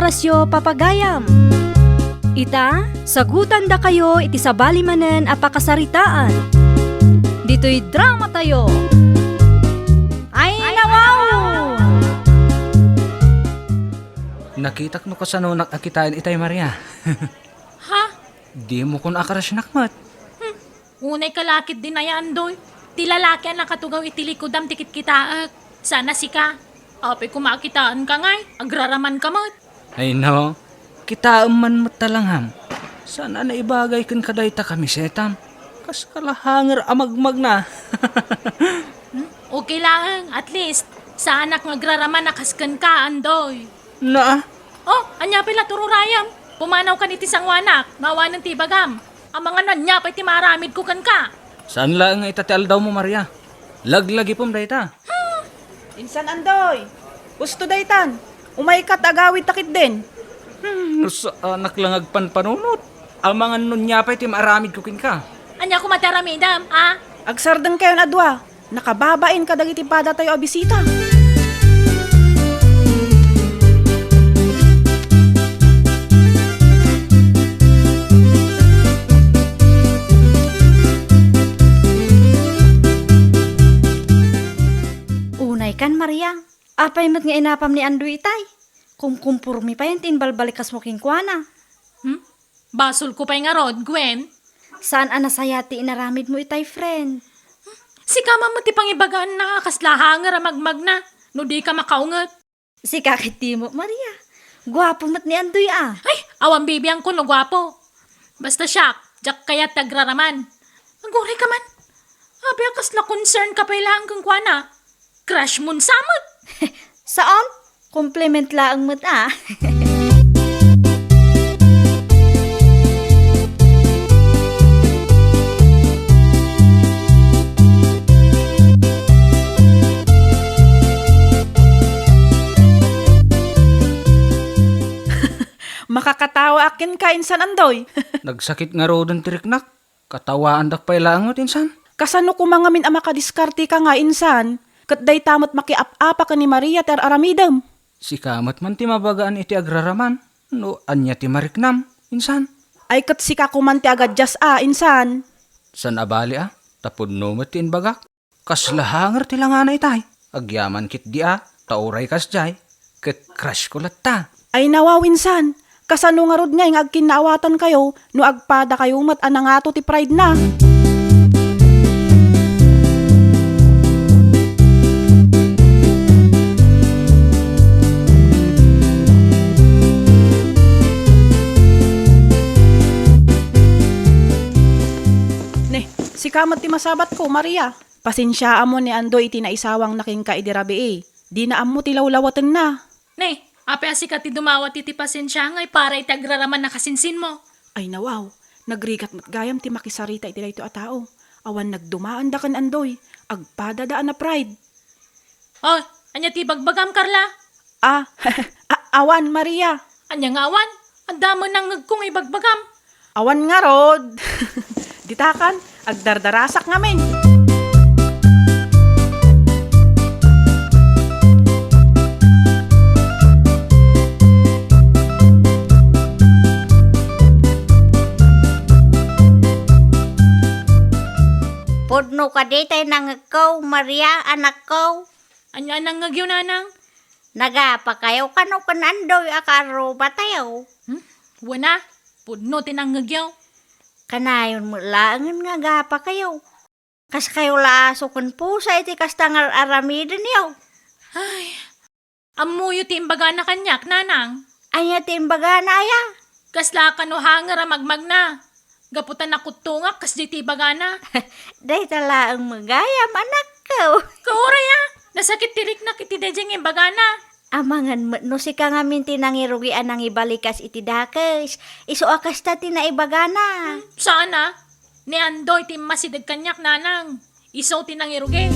masyo papagayam. Ita, sagutan da kayo iti sabali manen a pakasaritaan. Dito'y drama tayo. Ay, nawaw! Nakitak no kasano nakakitain itay Maria. Ha? Di mo kun akaras nakmat. Unay kalakit din na yan, doy. Ti lalaki ang nakatugaw itilikodam tikit kitaak. Sana si ka. Ape kumakitaan ka ngay. Agraraman ka mat. Ay no, kita man matalangham. Sana na ibagay kan kadayta kami setam. Kas kalahanger amagmag na. Okay lang, at least. Sa anak ngagraraman nakaskan ka, andoy. Na, Oh, anya pila tururayam. Pumanaw ka ni tisang wanak. Mawa ng tibagam. Ang mga nanya pa iti maramid ko kan ka. saan lang nga itatial daw mo Maria? Laglagi pom dayta. Insan Andoy, gusto daytan. Umay kat agawid takit din. Sa anak lang agpanpanunot. Ang mga nunya pa iti maramid kukin ka. Anya ko mataramidam, ah? Agsardeng kayo na adwa. Nakababain ka dagiti pada tayo a bisita. Unay kan, Maria. Apay mat nga inapam ni Andoy itay. Kung kumpurmi pa yan, tinbalbalikas mo kinkwana. Basol ko pa nga rod, Gwen. Saan anasayati inaramid mo itay, friend? Si kama mo ti pangibagaan na kaslahangar magmag na. No di ka makaungat. Si kakiti mo, Maria. Gwapo mat ni Andoy ah. Ay, awang bibiyang ko no gwapo. Basta siya, jak kaya tagraraman. Agore ka man. Abi kasla concern ka pa ilang kang kwana. Crush mun samot. Saan? Compliment laang mat ah. Makakatawa akin ka, Insan Andoy. Nagsakit nga rodan tiriknak. Katawaan dak pailangot insan. Kasano ko mga min ama kadiskarte ka nga, Insan. Kat day tamot makiap-apa ka ni Maria ter aramidam. Si kamat man ti mabagaan iti agraraman. No, anya ti mariknam, insan. Ay kat si kakumanti agad jas Insan. San abali tapod no matin bagak. Kaslahanger ti langana itay. Agyaman kit di tauray kas jay. Ket crush ko latta. Ay nawaw, Insan. Kasano nga rod nga yung agkinaawatan kayo no agpada kayo mat anangato ti pride na. Si kamat ti masabat ko, Maria. Pasensya mo ni Andoy iti naisawang naking kaidirabi Di na amo ti lawlawatan na. Ne, ape asika ti dumawat iti pasensya ngay para itagraraman na kasinsin mo. Ay nawaw, nagrigat mat gayam ti makisarita iti dayto a tao. Awan nagdumaan da kan Andoy, agpadadaan na pride. Oh, anya ti bagbagam Carla? Awan, Maria. Anya nga awan? Ang damo nang ngagkong ibagbagam. Awan nga rod. Ditakan, agdardarasak ngamin. Podno ka di tayo nangagaw, Maria, anak ko. Anya nang ngagyo nanang? Nagapa kayo, kano kanandoy akaro ba tayo? Wana, pudno tinanggagyaw. Kanayon mo langan nga gapa kayo. Kas kayo laasokon po sa iti kastangal aramidin yaw. Ay, amuyo ti imbaga na kanyak, nanang. Anya timbaga na aya. Kasla ka no hangar magmag na. Gaputan na kutungak kas di ti ibaga na. Day talaang magayam, anak ko. Kauray nasakit tirik na kiti dejeng imbaga na. Amangan no si ka nga minti nangirugian nang ibalikas iti dakes. Iso akas ta tinaibagana. Sana, ni Andoy ti masidag kanyak, nanang. Iso tinangirugi.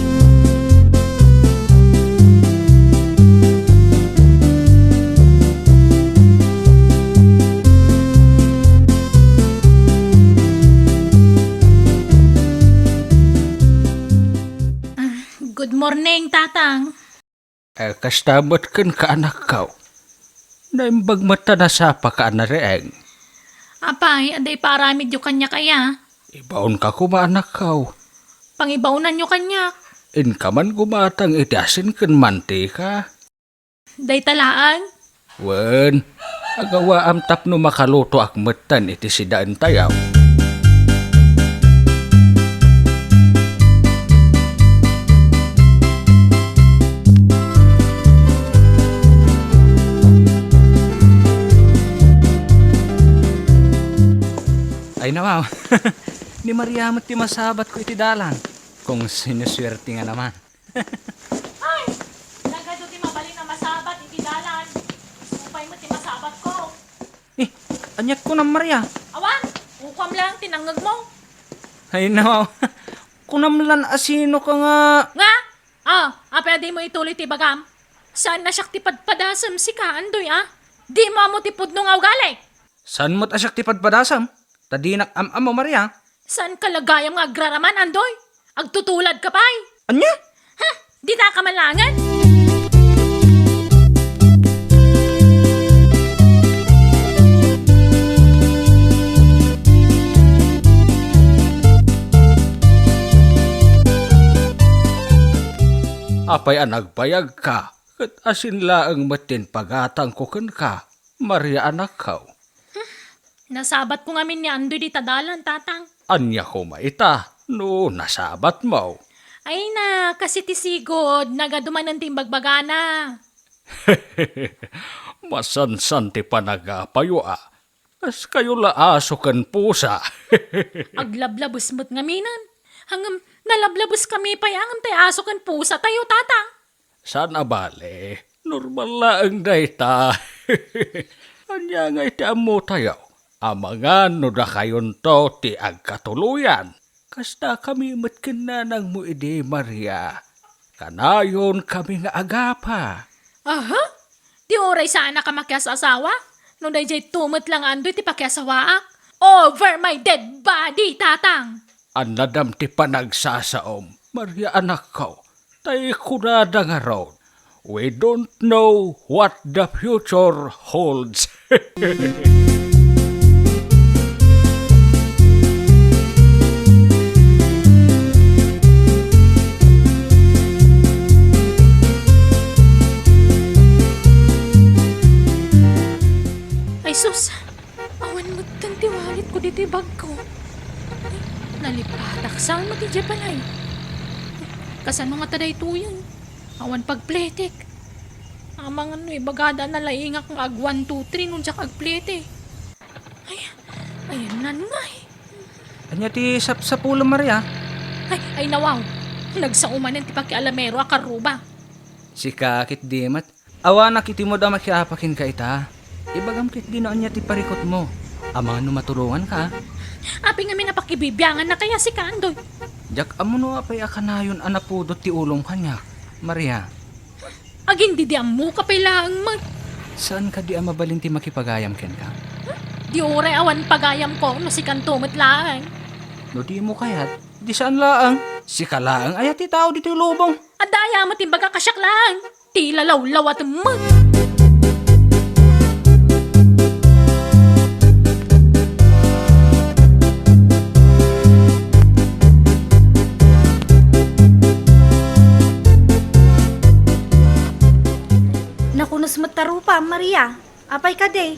Good morning, tatang. Kastabat kan ka anak kau. Naimbag mata na sa pakaan na reeng. Apay, aday paramid yung kanya kaya. Ibaon ka kumaanak kaw. Pangibaunan yung kanya. In ka man gumatang idasin kan mantika. Day talaan. Wen, agawa am tapno makaluto akmetan iti sidaan tayaw. Ay nawaw, ni Maria mo't ti masabat ko iti dalan. Kung sinuswerte nga naman. Ay! Nagado ti mabalin na masabat, itidalan. Upay mo ti masabat ko. Anyat ko na Maria. Awan! Ukam lang, tinangag mo. Ay nawaw, kunamlan asino ka nga. Nga? Pwede mo ituloy ti bagam. Saan na siya ti padpadasam si Kaandoy, Di mo ti pudno nga ugali. San mo't asyak ti padpadasam? Tadinak am mo Maria. Saan kalagayam nga agraraman, Andoy? Agtutulad ka pa'y. Anya? Di ta ka malangan. Apay anagpayag ka. Kat asin laang matin pagatang ko ken ka. Maria anak kaw. Nasabat ko ngamin ni Andoy di tadalan, tatang. Anya ko maita. No, nasabat mo. Ay na, kasi ti sigod, nagaduman ng timbagbagana. Masansan ti panagapayo As kayo laaso ken pusa. Aglablabos mo't ngaminan. Hanggang nalablabos kami pa hanggang tayo aso kan pusa tayo, tatang. Sana bale. Normal laang dayta. Anya nga iti amo tayo. Amangan no da kayon to ti agkatuluyan. Kasta kami matkin na nang mo ide Maria. Kanayon kami nga agapa. Aha? Di oray sana ka makias asawa? No dayjay tumot lang Andoy ti pakiasawaak. Over my dead body, tatang. Anadam ti panagsasaom. Maria anak ko. Tay kunada nga raw. We don't know what the future holds. Ay sus, awan mo tang tiwalit ko dito bag ko. Ay, nalipatak saan mo ti Jepanay. Kasano nga taday tuyan? Awan pagpletek. Amang bagada na laingak ng ag 1, 2, 3 nung jak agplete. Ay, ayun na nga Anya ti sapsapulo Maria. Ay nawaw. Nagsaumanan ti pakialamero a karuba. Si kakit dimat. Awanak iti mo da makiapakin ka ita. Ibagam kit di na anya ti parikot mo. Amang no matulungan ka. Api nga minapakibibyangan na kaya si Kandoy. Jak amo no apay akanayon anapudot ti ulong kanya. Maria, Agin di mo kapailaang mag. saan ka di mabalin ti makipagayam ken ka? Di oray awan pagayam ko no si Kantumot lang. No di mo kayat, di saan laang? Si kalaang ayat ti tao dito lubong. Adaya mo timbaga kasyak lang. Tila lawlaw at mag. Nakunos matarupa, Maria. Apay ka de.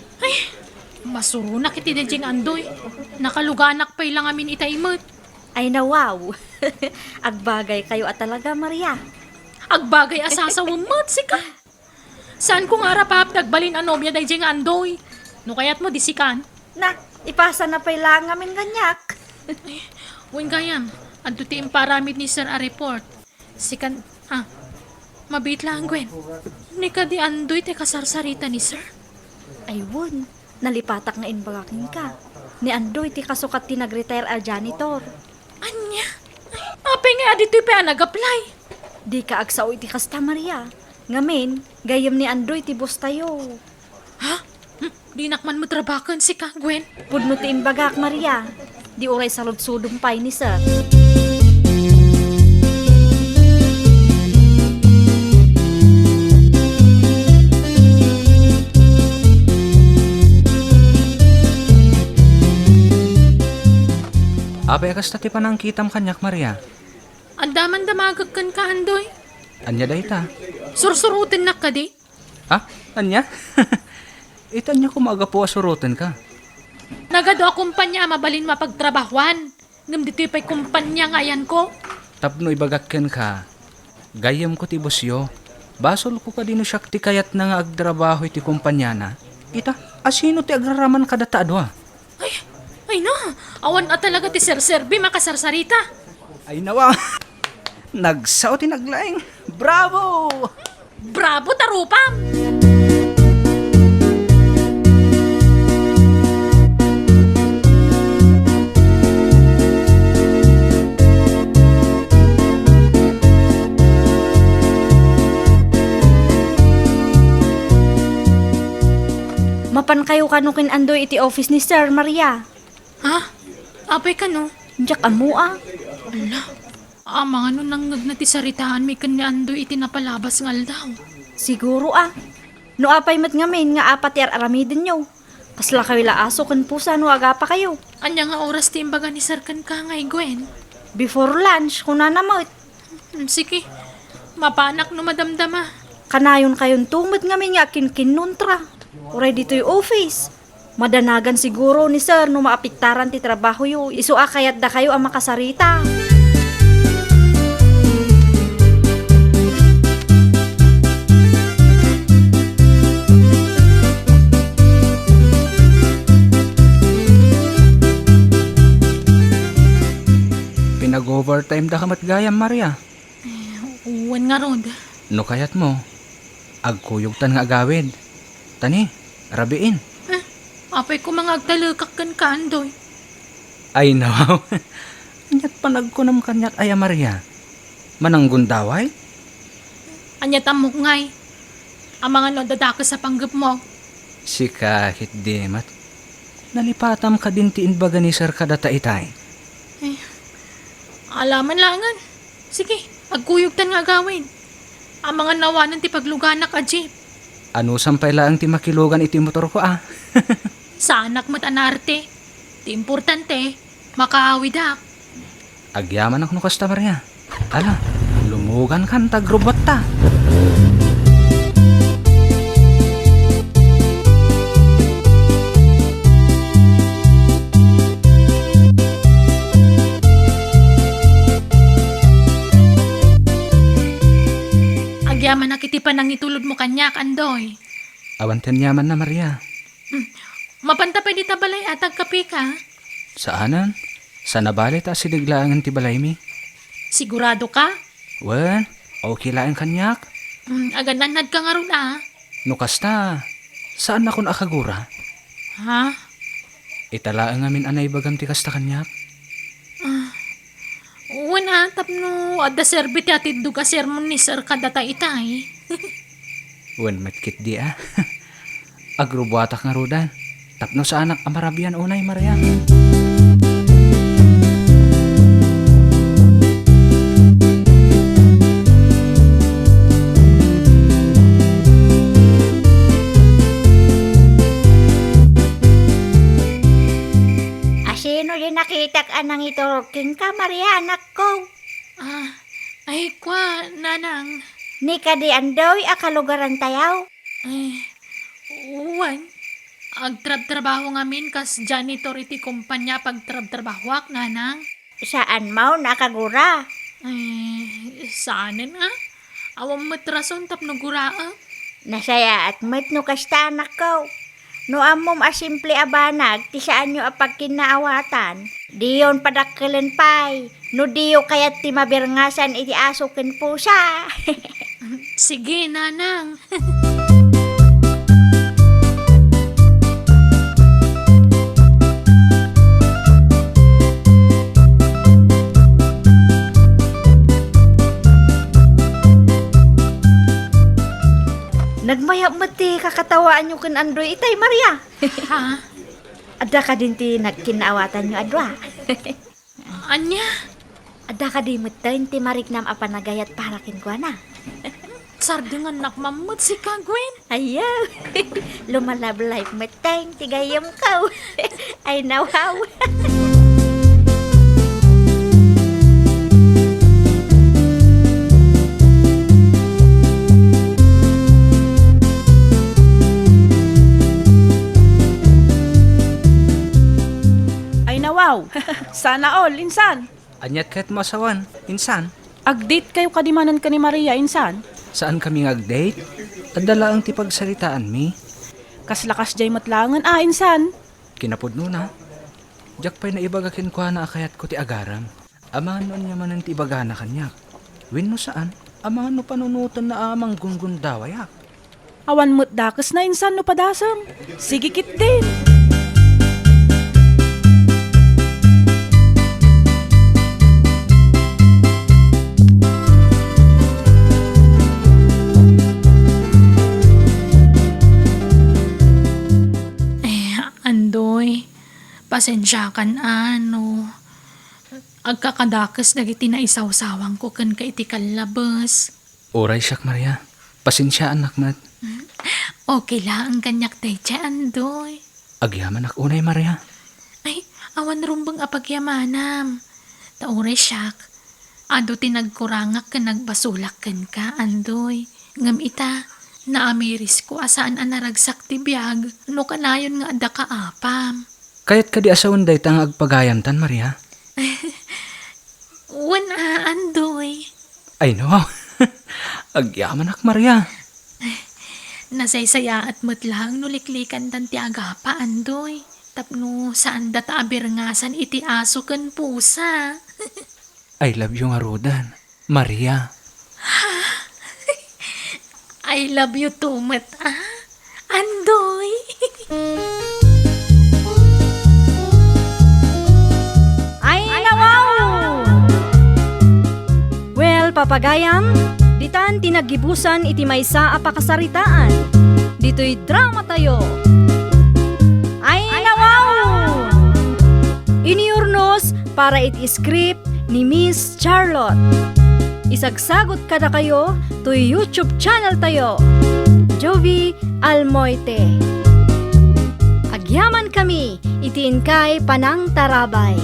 Masurunak iti Dejeng Andoy. Nakaluganak pa'y lang amin itaimot. Ay nawaw. Agbagay kayo at talaga, Maria. Agbagay asasawamot sika. Saan kung harap nagbalin anomya Dejeng Andoy? No kaya't mo disikan. Na, ipasa na pa'y lang amin ganyak. Uwing gayam, adto ti imparamid ni Sir a report. Sikan, mabit lang Gwen. Nika di Andoy te kasarsarita ni Sir. Aywon, nalipatak nga inbagaking ka. Ni Andoy ti kasukat ti nag-retire a janitor. Anya? Apay nga adito'y pa nag-apply. Di ka agsaw iti kasta, Maria. Ngamin, gayam ni Andoy ti bus tayo. Di nakman mo trabakan si ka, Gwen. Pudno ti imbagak, Maria. Di oray salud-sudong pay ni Sir. Apay akas tati pa nang kitam kanyak, Maria. Andaman damagag kan ka, Andoy. Anya da ita. Sursurutin na ka di. Ah, anya? Itanya kumaga po asurutin ka. Nagado kumpanya mabalin mapagtrabahuan. Ngam dito pa'y kumpanya ngayan ko. Tapno ibagakken ka. Gayam ko ti busyo. Basol ko ka dino siya ti kayat na nga agtrabaho iti kumpanya na. Ita, asino ti agraraman ka data adwa? Ay no, awan at talaga ti serserbi makasarsarita. Ay nawa, nagsaw ti naglaing. Bravo! Bravo, tarupam! Mapan kayo kanukin Andoy iti office ni Sir Maria. Ha? Apay ka no? Diyak amo ah. Mga no nanggag na ti saritaan may kanya Andoy iti napalabas ngal daw. Siguro ah. No apay mat ngamin nga apat yar aramidin nyo. Kasla kayo laaso kan pusa no aga pa kayo. Anya nga oras ti imbaga ni Sir kan ka ngay Gwen. Before lunch, kung nanamot. Sige, mapanak no madamdama. Kanayon kayon tumot ngamin nga kinkinuntra. Uray dito yung office. Madanagan siguro ni Sir no maapiktaran ti trabaho yo. Isu akayat da kayo ang makasarita. Pinag-overtime da kamat gayam, Maria. Uwan nga rod. No kayat mo, agkuyog tan nga agawid. Tani, rabiin. Apay ko mga agtalukak kan ka Andoy. Ay nawaw. Anyat panagkunam kanyat ay Maria. Mananggun daway? Anya tamok ngay. Ang mga no dadaka sa panggap mo. Si kahit di mat. Nalipatam ka din ti inbaga ni Sir kadata itay. Alaman langan. Sige, agkuyugtan nga gawin. Ang mga nawanan ti pagluganak a jeep. Ano sampay lang ti makilugan iti motor ko ah. Sa anak mo't anarte. Ti importante, makaawid ha. Agyaman ako no kasta Maria. Ala, lumugan kan tagrobot ta. Agyaman nakitipan ng itulod mo kanyak, Andoy. Awanten yaman na Maria. Mapanta pa di tabalay atag kape ka. Saanan? Sa nabali ta sidiglaangan ti balay mi? Sigurado ka? Wen, okay lang kanyak. Agananad ka nga ron ah. No kasta, saan ako nakagura? Ha? Italaan ngamin anay bagam ti kasta kanyak. Uwan ha, tapno adda serbi ti atid duga sermon ni Sir kadata itay. Wen matkit di ah. Agrubuatak nga rudan. Tapno sa anak amarabian unay Maria. Asino din nakitak anang iturukin ka, Maria, anak ko. Ay kwa, nanang. Ni ka di Andoy, akalugaran tayaw. Ay, uwan. Agtrab-trabaho ngamin kas janitor iti kumpanya pagtrab-trabahwak, nanang. Saan mau nakagura? Ay, saanin nga? Awang matrason tapno guraa. Nasaya at met no kasta anak ko. No amom a simple abanag, ti saan nyo apag kinaawatan. Diyon padakkilen pay. No diyo kayat ti mabirngasan iti asukin pusa. Sige, nanang. Nagmayap mati kakatawaan nyo kan Andoy itay Maria. Ha? Ada ka din ti nagkinaawatan nyo adwa. Anya? Ada ka di matayin ti marignam apanagayat parakin ko na. Sardungan nakmamut si Kagwen. Ayaw. Lumalablay matayin ti gayam ka. Ay nawaw. Sana all, insan. Anyat kahit masawan. Insan, Agdate kayo kadimanan ka ni Maria, insan. saan kami ngag-date? Adala ang tipagsaritaan mi. Kaslakas jay matlangan, insan. Kinapudno na. Jak pa'y naibagakin ko na akayat ko ti agaram. Amahan nun niya man ang tibagana kanyak. Win no saan? Amahan no panunutan na amang gungun dawayak. Awan mo't dakas na insan no padasam. Sige kit din. Andoy, pasensya kan ano. Agkakadakas dagiti na isaw-sawang ko kan ka iti kalabas. Oray siyak, Maria. Pasensya anak mat. Okay lang ang kanyak day siya, Andoy. Agyaman ak unay, Maria. Ay, awan rumbang apagyamanam. Tauray siyak. Ado tinagkurangak ka nagbasulak kan ka, Andoy. Ngam ita, naamiris ko asaan ang naragsak ti biyag. No kanayon nga ada ka apam. Kayat ka di asawan day tang agpagayamtan, Maria. Wana, Andoy. Ay no. Agyaman ak, Maria. Nasaysaya at matlang nuliklikan tan ti agapa, Andoy. Tapno saan data abirngasan iti aso kan pusa. I love you nga Rodan. Maria. I love you too, mata. Andoy. Ay, nawaw! Well, papagayam, ditan tinagibusan iti maysa a pakasaritaan. Dito'y drama tayo. Ay, nawaw! Iniurnos para iti script ni Miss Charlotte. Isagsagot kada kayo to YouTube channel tayo. Jovi Almoite. Agyaman kami, itiin kay Panang Tarabay.